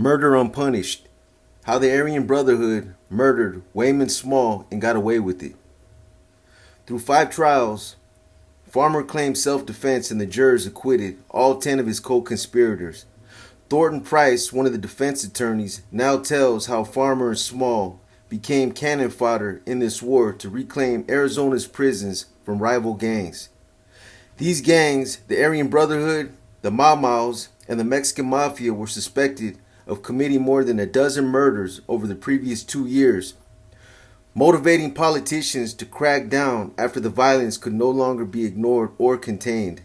Murder Unpunished. How the Aryan Brotherhood murdered Wayman Small and got away with it. Through 5 trials, Farmer claimed self-defense and the jurors acquitted all 10 of his co-conspirators. Thornton Price, one of the defense attorneys, now tells how Farmer and Small became cannon fodder in this war to reclaim Arizona's prisons from rival gangs. These gangs, the Aryan Brotherhood, the Mau Maus, and the Mexican Mafia, were suspected of committing more than a dozen murders over the previous 2 years, motivating politicians to crack down after the violence could no longer be ignored or contained.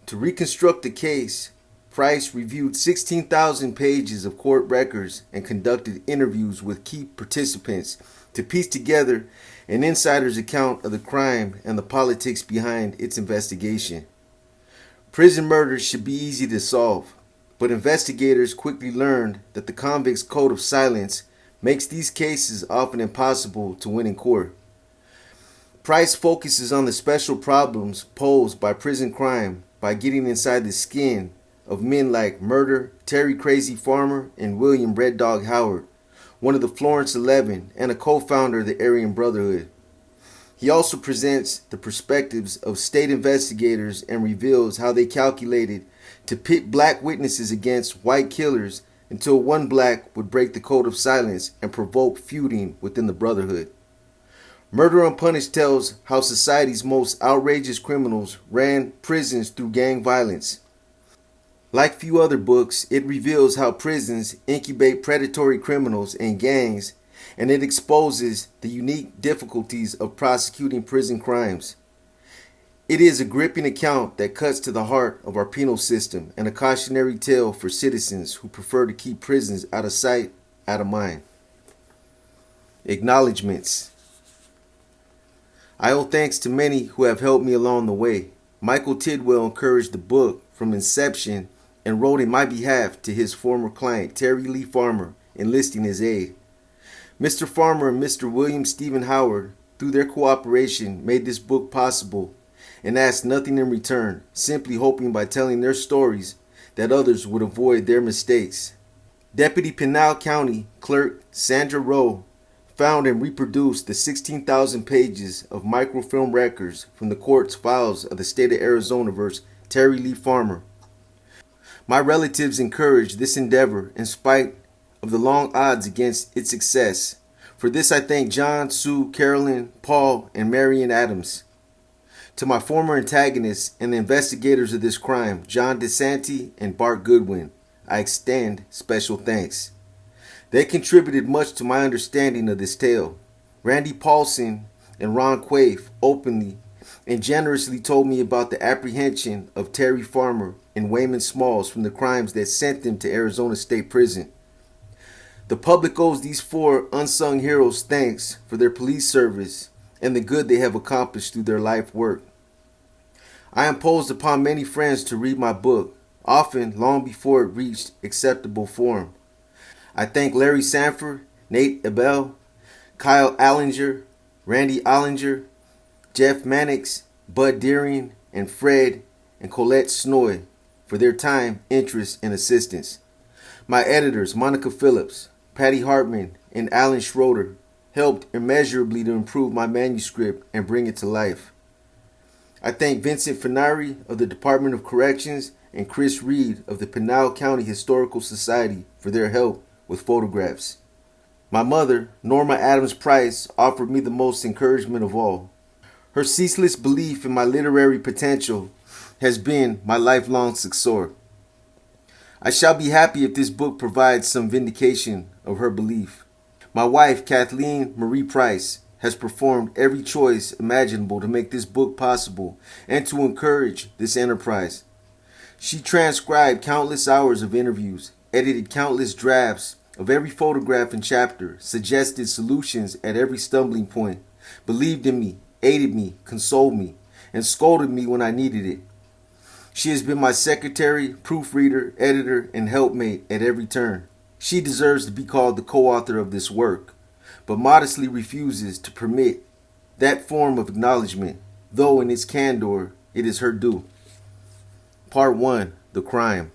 To reconstruct the case, Price reviewed 16,000 pages of court records and conducted interviews with key participants to piece together an insider's account of the crime and the politics behind its investigation. Prison murders should be easy to solve, but investigators quickly learned that the convicts' code of silence makes these cases often impossible to win in court. Price focuses on the special problems posed by prison crime by getting inside the skin of men like Murder Terry Crazy Farmer and William Red Dog Howard, one of the Florence 11 and a co-founder of the Aryan Brotherhood. He also presents the perspectives of state investigators and reveals how they calculated to pit black witnesses against white killers until one black would break the code of silence and provoke feuding within the Brotherhood. Murder Unpunished tells how society's most outrageous criminals ran prisons through gang violence. Like few other books, it reveals how prisons incubate predatory criminals and gangs, and it exposes the unique difficulties of prosecuting prison crimes. It is a gripping account that cuts to the heart of our penal system and a cautionary tale for citizens who prefer to keep prisons out of sight, out of mind. Acknowledgements. I owe thanks to many who have helped me along the way. Michael Tidwell encouraged the book from inception and wrote in my behalf to his former client, Terry Lee Farmer, enlisting his aid. Mr. Farmer and Mr. William Stephen Howard, through their cooperation, made this book possible and asked nothing in return, simply hoping by telling their stories that others would avoid their mistakes. Deputy Pinal County Clerk Sandra Rowe found and reproduced the 16,000 pages of microfilm records from the court's files of the state of Arizona versus Terry Lee Farmer. My relatives encouraged this endeavor in spite of the long odds against its success. For this I thank John, Sue, Carolyn, Paul, and Marion Adams. To my former antagonists and the investigators of this crime, John DeSanti and Bart Goodwin, I extend special thanks. They contributed much to my understanding of this tale. Randy Paulson and Ron Quaife openly and generously told me about the apprehension of Terry Farmer and Wayman Smalls from the crimes that sent them to Arizona State Prison. The public owes these 4 unsung heroes thanks for their police service and the good they have accomplished through their life work. I imposed upon many friends to read my book, often long before it reached acceptable form. I thank Larry Sanford, Nate Abel, Kyle Allinger, Randy Ollinger, Jeff Mannix, Bud Deering, and Fred and Colette Snoy for their time, interest, and assistance. My editors, Monica Phillips, Patty Hartman, and Alan Schroeder, helped immeasurably to improve my manuscript and bring it to life. I thank Vincent Finari of the Department of Corrections and Chris Reed of the Pinal County Historical Society for their help with photographs. My mother, Norma Adams Price, offered me the most encouragement of all. Her ceaseless belief in my literary potential has been my lifelong successor. I shall be happy if this book provides some vindication of her belief. My wife, Kathleen Marie Price, has performed every choice imaginable to make this book possible and to encourage this enterprise. She transcribed countless hours of interviews, edited countless drafts of every photograph and chapter, suggested solutions at every stumbling point, believed in me, aided me, consoled me, and scolded me when I needed it. She has been my secretary, proofreader, editor, and helpmate at every turn. She deserves to be called the co-author of this work, but modestly refuses to permit that form of acknowledgement, though in its candor it is her due. Part 1. The Crime.